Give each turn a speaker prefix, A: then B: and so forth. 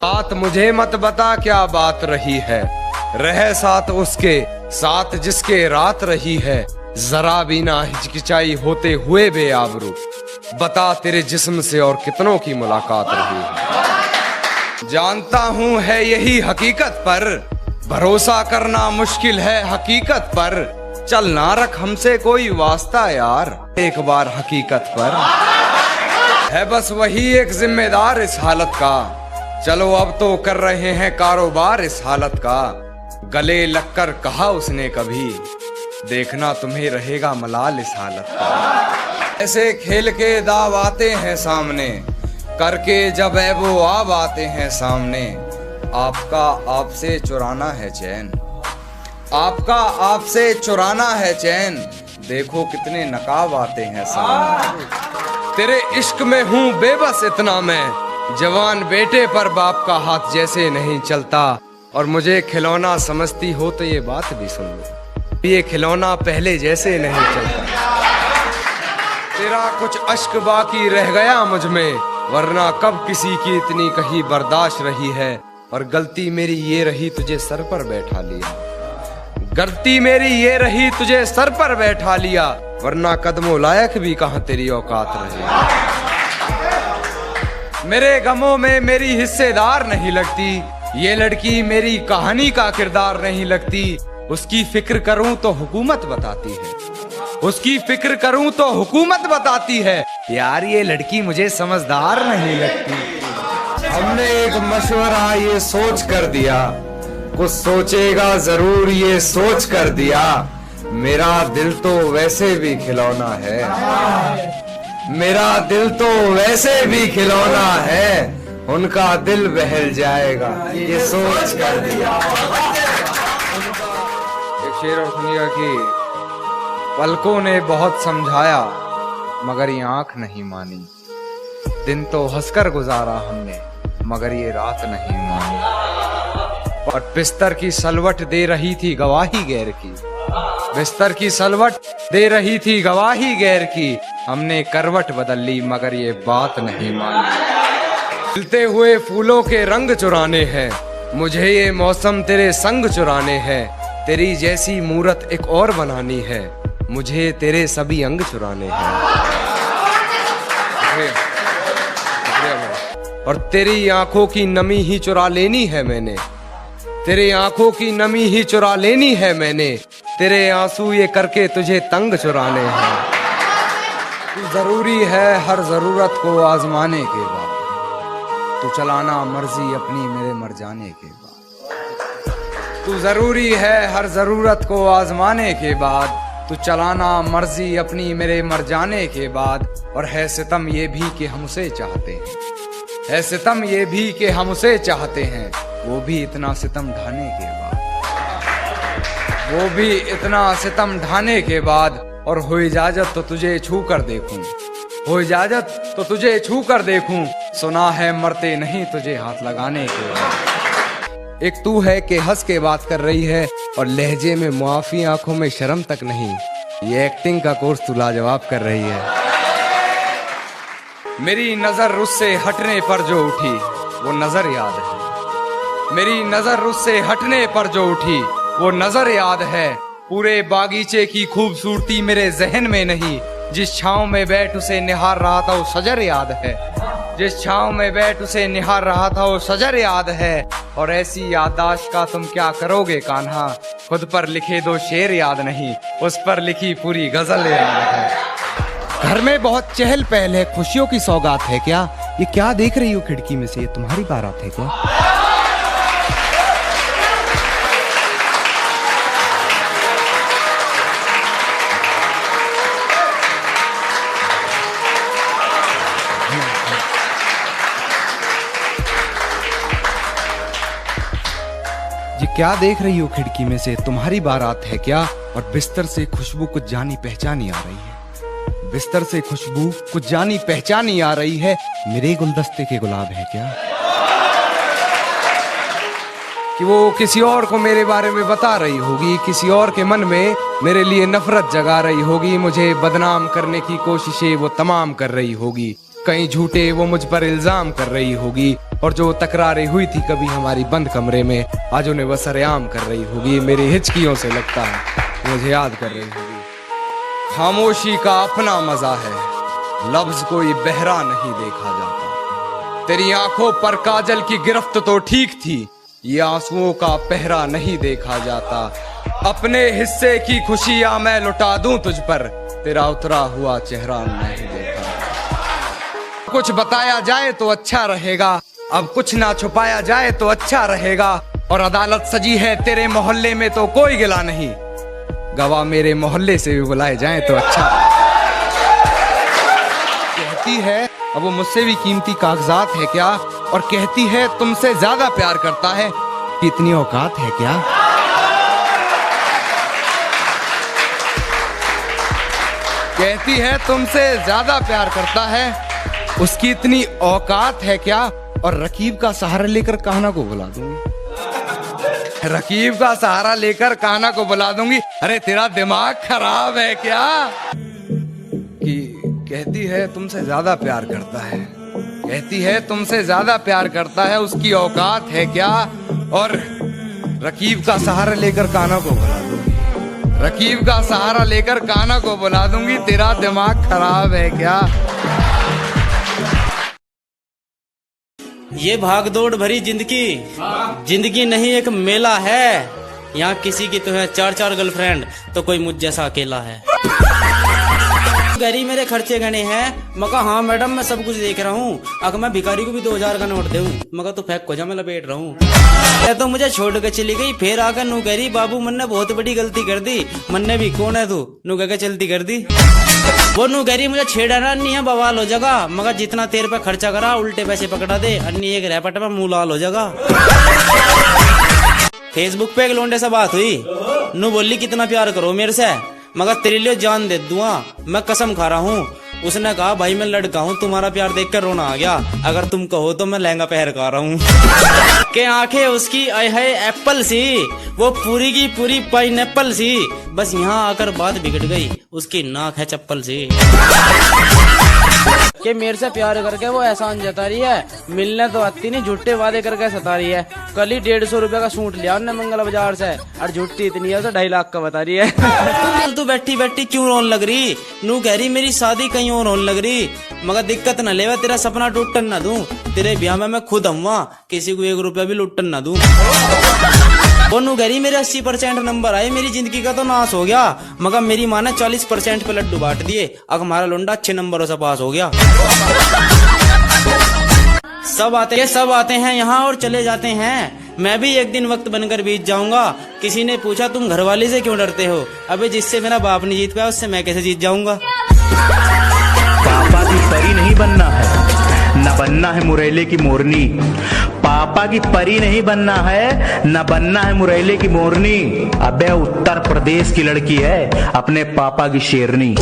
A: बात मुझे मत बता क्या बात रही है, रहे साथ उसके साथ जिसके रात रही है। जरा भी ना हिचकिचाई होते हुए बेआबरू, बता तेरे जिस्म से और कितनों की मुलाकात रही है। जानता हूँ है यही हकीकत पर, भरोसा करना मुश्किल है हकीकत पर। चल ना रख हमसे कोई वास्ता यार, एक बार हकीकत पर। है बस वही एक जिम्मेदार इस हालत का, चलो अब तो कर रहे हैं कारोबार इस हालत का। गले लगकर कहा उसने कभी, देखना तुम्हें रहेगा मलाल इस हालत का। ऐसे खेल के दाव आते हैं सामने, करके जब है वो आब आते हैं सामने। आपका आपसे चुराना है चैन, आपका आपसे चुराना है चैन। देखो कितने नकाब आते हैं सामने। तेरे इश्क में हूँ बेबस इतना मैं, जवान बेटे पर बाप का हाथ जैसे नहीं चलता। और मुझे खिलौना समझती हो तो ये बात भी सुन लो, ये खिलौना पहले जैसे नहीं चलता। तेरा कुछ अश्क बाकी रह गया मुझ में, वरना कब किसी की इतनी कही बर्दाश्त रही है। और गलती मेरी ये रही तुझे सर पर बैठा लिया, गलती मेरी ये रही तुझे सर पर बैठा लिया। वरना कदमों लायक भी कहां तेरी औकात रही। मेरे गमों में मेरी हिस्सेदार नहीं लगती, ये लड़की मेरी कहानी का किरदार नहीं लगती। उसकी फिक्र करूं तो हुकूमत बताती है, उसकी फिक्र करूं तो हुकूमत बताती है। यार ये लड़की मुझे समझदार नहीं लगती। हमने एक मशवरा ये सोच कर दिया, कुछ सोचेगा जरूर ये सोच कर दिया। मेरा दिल तो वैसे भी खिलौना है, मेरा दिल तो वैसे भी खिलौना है। उनका दिल बहल जाएगा ये सोच कर दिया। एक शेर और सुनिएगा कि पलकों ने बहुत समझाया मगर ये आंख नहीं मानी। दिन तो हंसकर गुजारा हमने मगर ये रात नहीं मानी। और बिस्तर की सलवट दे रही थी गवाही गैर की, बिस्तर की सलवट दे रही थी गवाही गैर की। हमने करवट बदल ली मगर ये बात नहीं मानी। खिलते हुए फूलों के रंग चुराने हैं, मुझे ये मौसम तेरे संग चुराने हैं। तेरी जैसी मूरत एक और बनानी है, मुझे तेरे सभी अंग चुराने हैं। और तेरी आंखों की नमी ही चुरा लेनी है मैंने, तेरी आंखों की नमी ही चुरा लेनी है मैंने। तेरे आंसू ये करके तुझे तंग चुराने हैं। तू जरूरी है हर जरूरत को आजमाने के बाद, तू चलाना मर्जी अपनी मेरे मर जाने के बाद। तू जरूरी है हर जरूरत को आजमाने के बाद, तू चलाना मर्जी अपनी मेरे मर जाने के बाद। और है सितम ये भी कि हम उसे चाहते हैं, है सितम ये भी कि हम उसे चाहते हैं। वो भी इतना सितम ढाने के बाद, वो भी इतना सितम ढाने के बाद। और हो इजाजत तो तुझे छू कर देखूं, हो इजाजत तो तुझे छू कर देखूं। सुना है मरते नहीं तुझे हाथ लगाने के बाद। एक तू है कि हंस के बात कर रही है और लहजे में मुआफी, आंखों में शर्म तक नहीं। ये एक्टिंग का कोर्स तू लाजवाब कर रही है। मेरी नजर उससे हटने पर जो उठी वो नजर याद है, मेरी नजर उससे हटने पर जो उठी वो नजर याद है। पूरे बागीचे की खूबसूरती मेरे जहन में नहीं, जिस छांव में बैठ उसे निहार रहा था वो सजर याद है, जिस छांव में बैठ उसे निहार रहा था वो सजर याद है। और ऐसी याददाश्त का तुम क्या करोगे कान्हा, खुद पर लिखे दो शेर याद नहीं, उस पर लिखी पूरी गजल याद है।
B: घर में बहुत चहल पहल है, खुशियों की सौगात है क्या? ये क्या देख रही हो खिड़की में से, ये तुम्हारी बारात है क्या? ये क्या देख रही हो खिड़की में से, तुम्हारी बारात है क्या? और बिस्तर से खुशबू कुछ जानी पहचानी आ रही है, बिस्तर से खुशबू कुछ जानी पहचानी आ रही है। मेरे गुलदस्ते के गुलाब है क्या?
A: कि वो किसी और को मेरे बारे में बता रही होगी, किसी और के मन में मेरे लिए नफरत जगा रही होगी। मुझे बदनाम करने की कोशिशें वो तमाम कर रही होगी, कहीं झूठे वो मुझ पर इल्जाम कर रही होगी। और जो तकरारें हुई थी कभी हमारी बंद कमरे में, आज उन्हें वह सरेआम कर रही होगी। मेरी हिचकियों से लगता है मुझे याद कर रही होगी। खामोशी का अपना मजा है, लफ्ज कोई बहरा नहीं देखा जाता। तेरी आंखों पर काजल की गिरफ्त तो ठीक थी, ये आंसुओं का पहरा नहीं देखा जाता। अपने हिस्से की खुशियां मैं लुटा दूं तुझ पर, तेरा उतरा हुआ चेहरा नहीं देखा। कुछ बताया जाए तो अच्छा रहेगा, अब कुछ ना छुपाया जाए तो अच्छा रहेगा। और अदालत सजी है तेरे मोहल्ले में तो कोई गिला नहीं, गवाह मेरे मोहल्ले से भी बुलाए जाए तो अच्छा। कहती है अब वो मुझसे भी कीमती कागजात है क्या, और कहती है तुमसे ज्यादा प्यार करता है,
B: कितनी औकात है क्या।
A: कहती है तुमसे ज्यादा प्यार करता है, उसकी इतनी औकात है क्या।
B: और रकीब का सहारा लेकर कान्हा को बुला दूंगी,
A: रकीब का सहारा लेकर कान्हा को बुला दूंगी। अरे तेरा दिमाग खराब है क्या। कि कहती है तुमसे ज्यादा प्यार करता है, कहती है तुमसे ज्यादा प्यार करता है, उसकी औकात है क्या। और रकीब का सहारा लेकर कान्हा को बुला दूंगी, रकीब का सहारा लेकर कान्हा को बुला दूंगी। तेरा दिमाग खराब है क्या।
C: ये भागदौड़ भरी जिंदगी नहीं एक मेला है। यहाँ किसी की तो है 4-4 गर्लफ्रेंड तो कोई मुझ जैसा अकेला है। गरी मेरे खर्चे गणे हैं। मका हाँ मैडम मैं सब कुछ देख रहा हूँ। अगर मैं भिखारी को भी 2000 का नोट दूं, मगर तो फेंक को जा मैं लपेट रहा हूँ। तो मुझे छोड़ के चली गई, फिर आकर नू कह रही बाबू मन ने बहुत बड़ी गलती कर दी। मन ने भी कौन है तू, नू कह के चलती कर दी। वो नू कह रही मुझे छेड़ना नहीं है बवाल हो जाएगा, मगर जितना तेरे पे खर्चा करा उल्टे पैसे पकड़ा दे, अन्य एक रैपट में मुंह लाल हो जाएगा। फेसबुक पे एक लोंडे से बात हुई, नू बोली कितना प्यार करो मेरे से, मगर तेरे लिए जान दे दूंगा, मैं कसम खा रहा हूँ। उसने कहा भाई मैं लड़का हूँ, तुम्हारा प्यार देखकर रोना आ गया, अगर तुम कहो तो मैं लहंगा पहन कर रहा हूँ। के आंखें उसकी आए है एप्पल सी, वो पूरी की पूरी पाइनएप्पल सी, बस यहाँ आकर बात बिगड़ गई, उसकी नाक है चप्पल सी। कि मेरे से प्यार करके वो एहसान जता रही है, मिलने तो आती नहीं झूठे वादे करके सता रही है। कल ही 150 रुपए का सूट लिया उन्होंने मंगल बाजार से, और झूठी इतनी है तो 2.5 लाख का बता रही है। तू बैठी बैठी क्यों रोन लग रही, नू कह रही मेरी शादी कहीं और रोन लग रही, मगर दिक्कत न लेवा तेरा सपना टूटन न दूं, तेरे ब्याह में मैं खुद आऊंगा, किसी को 1 रुपया भी लुटन न दूं। वो नू कह रही मेरे 80% नंबर आए, मेरी जिंदगी का तो नाश हो गया, मगर मेरी माँ ने 40% पे लड्डू बांट दिए, अब हमारा लोंडा अच्छे नंबरों से पास हो गया। सब आते हैं यहाँ और चले जाते हैं, मैं भी एक दिन वक्त बनकर बीत जाऊंगा। किसी ने पूछा तुम घरवाले से क्यों डरते हो, अबे जिससे मेरा बाप नहीं जीत पाया उससे मैं कैसे जीत जाऊंगा।
D: पापा की परी नहीं बनना है, न बनना है मुरैले की मोरनी। पापा की परी नहीं बनना है, न बनना है मुरैले की मोरनी। अबे उत्तर प्रदेश की लड़की है, अपने पापा की शेरनी।